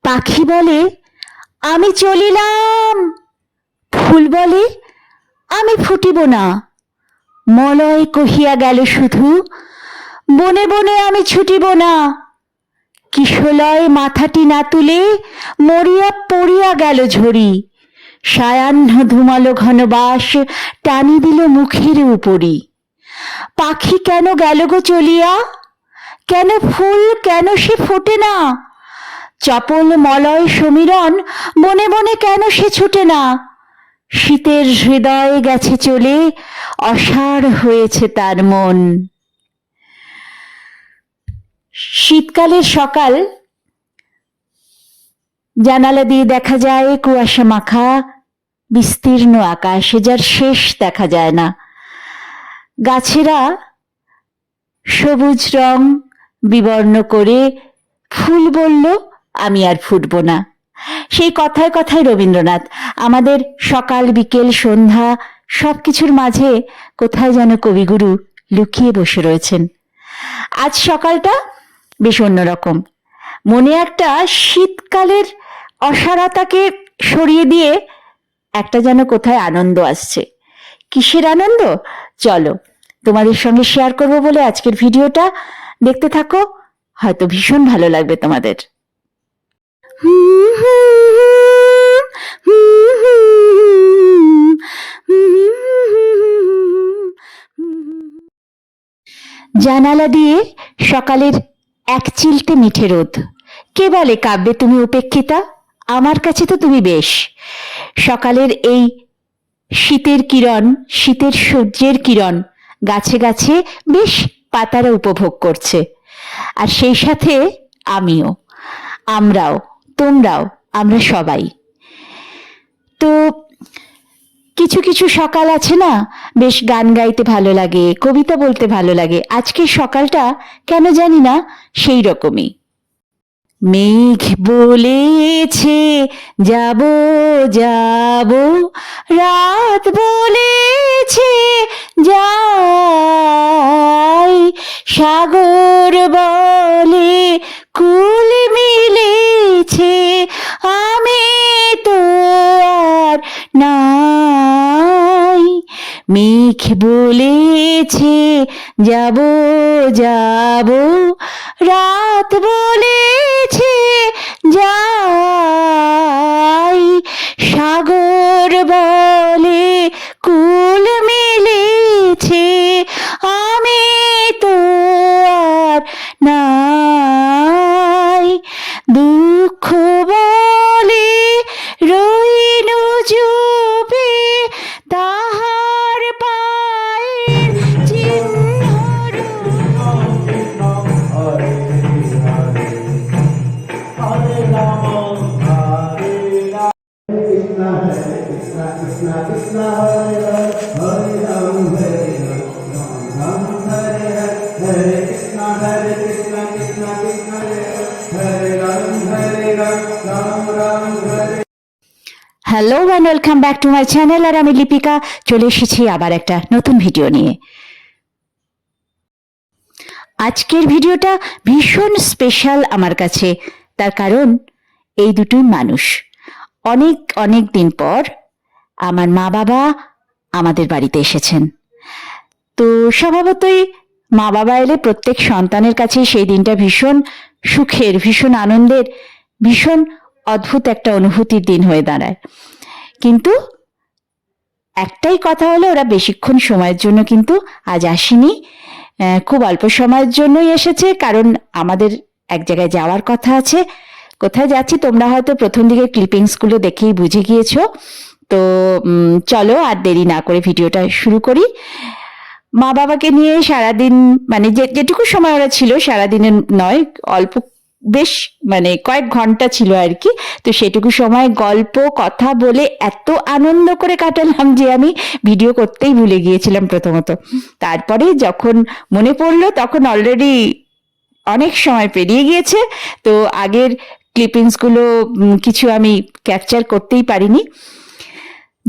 পাখি বলে আমি চলিলাম, ফুল বলে আমি ফুটিব না। মলয় কহিয়া গেল শুধু, বনে বনে আমি ছুটিব না। কিশলয় মাথাটি না তুলে মরিয়া পড়িয়া গেল ঝরি। সায়াহ্ন ধুমালো ঘনবাস টানি দিল মুখের উপরি। পাখি কেন গেল গো চলিয়া, কেন ফুল কেন সে ফোটে না? চপল মলয় সমীরণ বনে বনে কেন সে ছুটে না? শীতের হৃদয় গেছে চলে, অসাড় হয়েছে তার মন। শীতকালের সকাল, জানালা দিয়ে দেখা যায় কুয়াশা মাখা বিস্তীর্ণ আকাশ, যার শেষ দেখা যায় না। গাছেরা সবুজ রং বিবর্ণ করে ফুল বলল আমি আর ফুটব না। সেই কথায় কথায় রবীন্দ্রনাথ আমাদের সকাল বিকেল সন্ধ্যা সবকিছুর মাঝে কোথায় যেন কবিগুরু লুকিয়ে বসে রয়েছেন। আজ সকালটা বেশ অন্যরকম। মনে একটা শীতকালের অসারতাকে সরিয়ে দিয়ে একটা যেন কোথায় আনন্দ আসছে। কিসের আনন্দ? চলো তোমাদের সঙ্গে শেয়ার করব বলে আজকের ভিডিওটা দেখতে থাকো, হয়তো ভীষণ ভালো লাগবে তোমাদের। জানালা দিয়ে সকালের এক চিলতে মিঠে রোদ। কে বলে কাব্যে তুমি উপেক্ষিতা? আমার কাছে তো তুমি বেশ। সকালের এই শীতের কিরণ, শীতের সূর্যের কিরণ গাছে গাছে বেশ পাতারা উপভোগ করছে। আর সেই সাথে আমিও, আমরাও, তোমরাও, আমরা সবাই। তো কিছু কিছু সকাল আছে না, বেশ গান গাইতে ভালো লাগে, কবিতা বলতে ভালো লাগে। আজকের সকালটা কেন জানি না সেই রকমই। মেঘ বলেছে যাব যাব, রাত বলেছে যাই, সাগর বলে কুল মিলেছে, আমি তো আর নাই। মেঘ বলেছে যাব যাব, রাত বলেছে যাই, সাগর বলে কুল মিলেছে, আমি তো আর নাই। দুঃখ বলে রইনু চুপে, তাহার পায়ের চিহ্ন hello and welcome back to my channel. আর আমি লিপিকা চলে এসেছি আবার একটা নতুন ভিডিও নিয়ে। আজকের ভিডিওটা ভীষণ স্পেশাল আমার কাছে, তার কারণ এই দুটোই মানুষ। অনেক অনেক দিন পর আমার মা বাবা আমাদের বাড়িতে এসেছেন। তো স্বভাবতই মা বাবা এলে প্রত্যেক সন্তানের কাছে সেই দিনটা ভীষণ সুখের, ভীষণ আনন্দের, ভীষণ অদ্ভুত একটা অনুভূতির দিন হয়ে দাঁড়ায়। কিন্তু একটাই কথা হলো, ওরা বেশিক্ষণ সময়ের জন্য কিন্তু আজ আসেনি, খুব অল্প সময়ের জন্যই এসেছে। কারণ আমাদের এক জায়গায় যাওয়ার কথা আছে। কোথায় যাচ্ছি তোমরা হয়তো প্রথম দিকে ক্লিপিংসগুলো দেখেই বুঝে গিয়েছো। তো চলো আর দেরি না করে ভিডিওটা শুরু করি। মা বাবাকে নিয়ে সারাদিন, মানে যেটুকু সময় ওরা ছিল, সারাদিনের নয়, অল্প বেশ মানে কয়েক ঘন্টা ছিল আর কি। তো সেটুকু সময় গল্প কথা বলে এত আনন্দ করে কাটালাম যে আমি ভিডিও করতেই ভুলে গিয়েছিলাম প্রথমত। তারপরে যখন মনে পড়লো তখন অলরেডি অনেক সময় পেরিয়ে গিয়েছে। তো আগের ক্লিপিংসগুলো কিছু আমি ক্যাপচার করতেই পারিনি।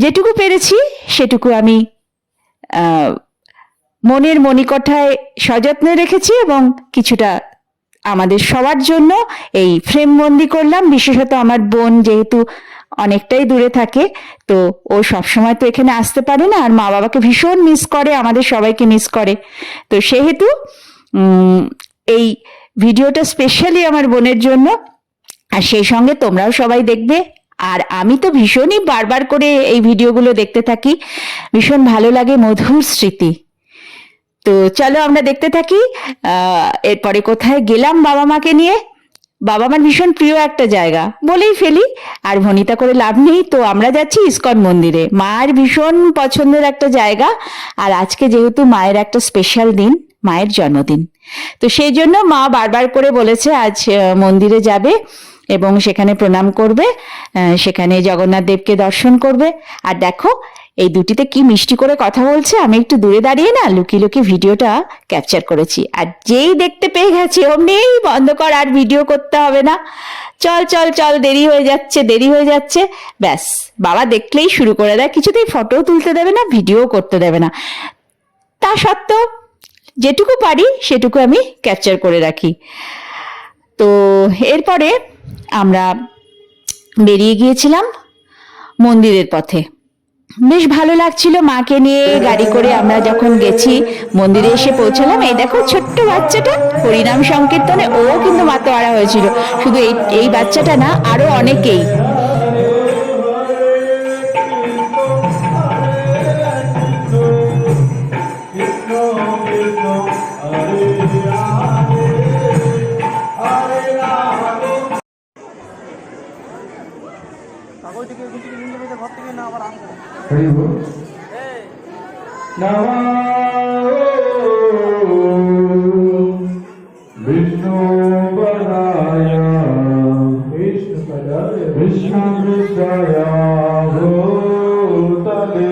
যেটুকু পেরেছি সেটুকু আমি মনের মণিকোঠায় সযত্নে রেখেছি এবং কিছুটা আমাদের সবার জন্য এই ফ্রেম বন্দি করলাম। বিশেষত আমার বোন যেহেতু অনেকটাই দূরে থাকে, তো ও সবসময় তো এখানে আসতে পারে না, আর মা বাবাকে ভীষণ মিস করে, আমাদের সবাইকে মিস করে। তো সেহেতু এই ভিডিওটা স্পেশালি আমার বোনের জন্য, আর সেই সঙ্গে তোমরাও সবাই দেখবে। আর আমি তো ভীষণই বারবার করে এই ভিডিওগুলো দেখতে থাকি, ভীষণ ভালো লাগে, মধুর স্মৃতি। তো চলো আমরা দেখতে থাকি এরপরে কোথায় গেলাম বাবা মাকে নিয়ে। বাবা মার ভীষণ প্রিয় একটা জায়গা বলেই ফেলি, আর ভনিতা করে লাভ নেই। তো আমরা যাচ্ছি ইস্কন মন্দিরে, মায়ের ভীষণ পছন্দের একটা জায়গা। আর আজকে যেহেতু মায়ের একটা স্পেশাল দিন, মায়ের জন্মদিন, তো সেই জন্য মা বারবার করে বলেছে আজ মন্দিরে যাবে এবং সেখানে প্রণাম করবে, সেখানে জগন্নাথ দেবকে দর্শন করবে। আর দেখো এই দুটিতে কি মিষ্টি করে কথা বলছে, আমি একটু দূরে দাঁড়িয়ে না লুকিয়ে লুকিয়ে ভিডিওটা ক্যাপচার করেছি। আর যেই দেখতে পেয়ে গেছি অমনি বন্ধ কর, আর ভিডিও করতে হবে না, চল চল চল, দেরি হয়ে যাচ্ছে দেরি হয়ে যাচ্ছে। ব্যাস, বাবা দেখলেই শুরু করে দেয়, কিছুতেই ফটো তুলতে দেবে না, ভিডিও করতে দেবে না। তা সত্ত্বেও যেটুকু পারি সেটুকু আমি ক্যাপচার করে রাখি। তো এরপরে আমরা বেরিয়ে গিয়েছিলাম মন্দিরের পথে। বেশ ভালো লাগছিল মাকে নিয়ে গাড়ি করে আমরা যখন গেছি, মন্দিরে এসে পৌঁছালাম। এই দেখো ছোট্ট বাচ্চাটা হরিনাম সংকীর্তনে ও কিন্তু মাতোয়ারা হয়েছিল। শুধু এই বাচ্চাটা না, আরো অনেকেই। विष्णु पदाय विष्णु कृष्णाय भूतले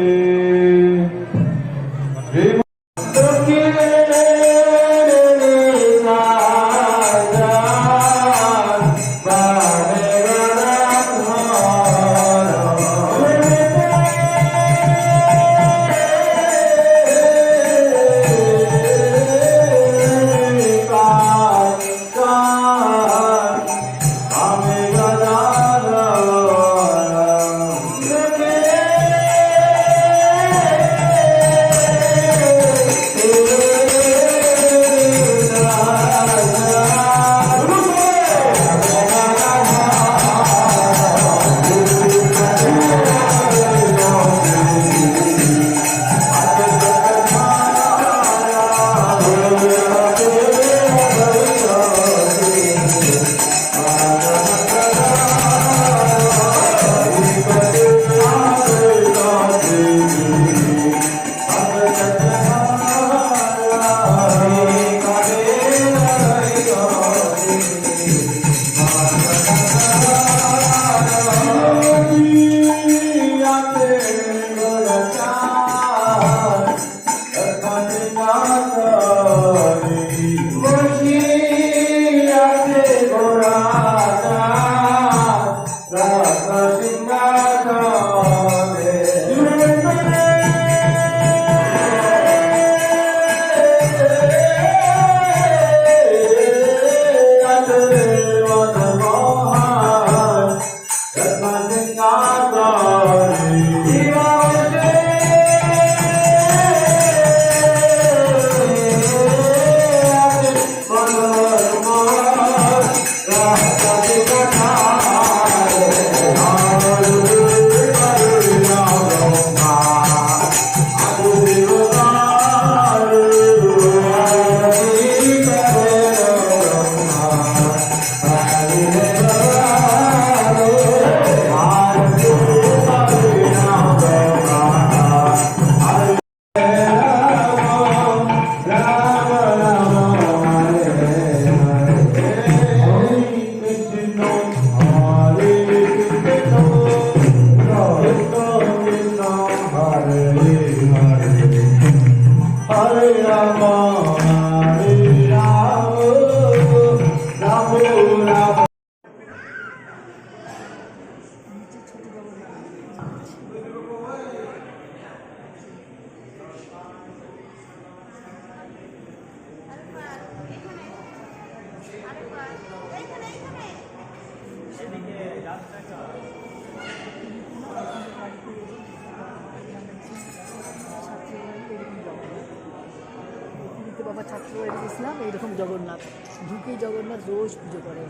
বাবা ছাত্র বাড়ি গেছিলাম, এইরকম জগন্নাথ ঢুকে জগন্নাথ রোজ পুজো করে।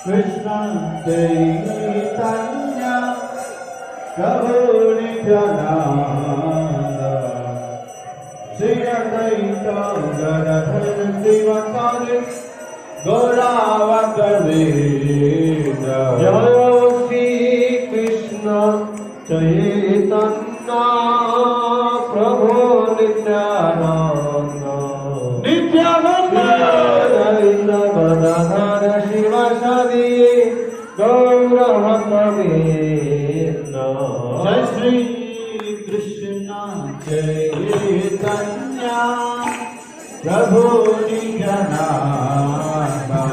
Krishna Chaitanya Prabhu Nityananda Sri Advaita Gadadhar Sivasari Gauravantarita Jaya Shri Krishna Chaitanya Prabhu Nityananda Nityananda Advaita Gadadhar Sivasari Gauravantarita Jai Shri Krishna Chaitanya Prabhu Nityananda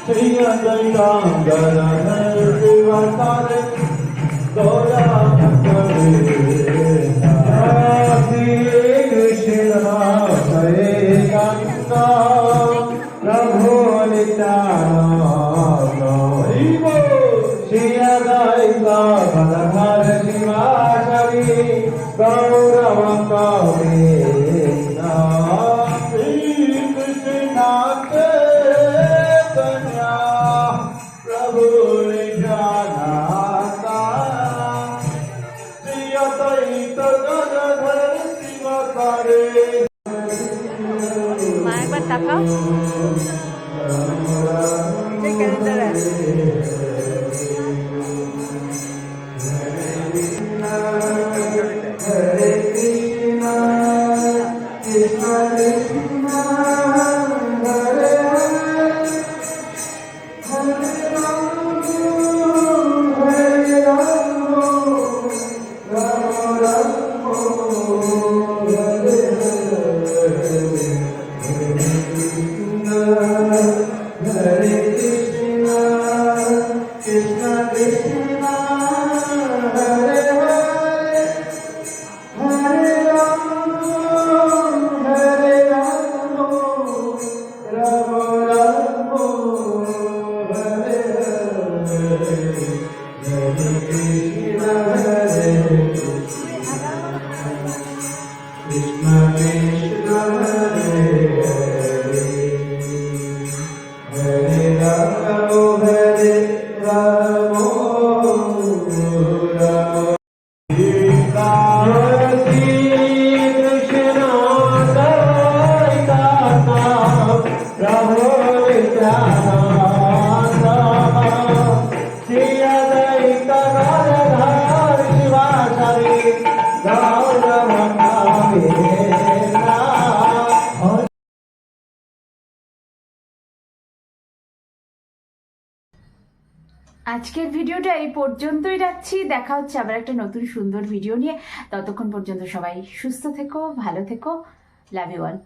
Sri Advaita Gadadhar Sivasari Gauravantarita Shri Krishna Chaitanya Prabhu Nityananda Shri Advaita Gadadhar Sivasari Gauravantarita Shri Krishna Chaitanya Prabhu Nityananda Shri Advaita Gadadhar Sivasari মা একবার তাকাও, যে ক্যালেন্ডারে Hare Krishna, Krishna Krishna, Hare Hare, Hare Rama, Hare Rama, Rama Rama, Hare Hare, Hare Krishna, Krishna Krishna, Hare Hare, Hare Rama, Hare Rama, Rama Rama, Hare Hare, Hare Krishna, Hare Krishna, Krishna Hare Hare, Hare Rama, Hare Rama, Rama আজকের ভিডিওটা এই পর্যন্তই রাখছি। দেখা হচ্ছে আবার একটা নতুন সুন্দর ভিডিও নিয়ে। ততক্ষণ পর্যন্ত সবাই সুস্থ থেকো, ভালো থেকো। Love you all.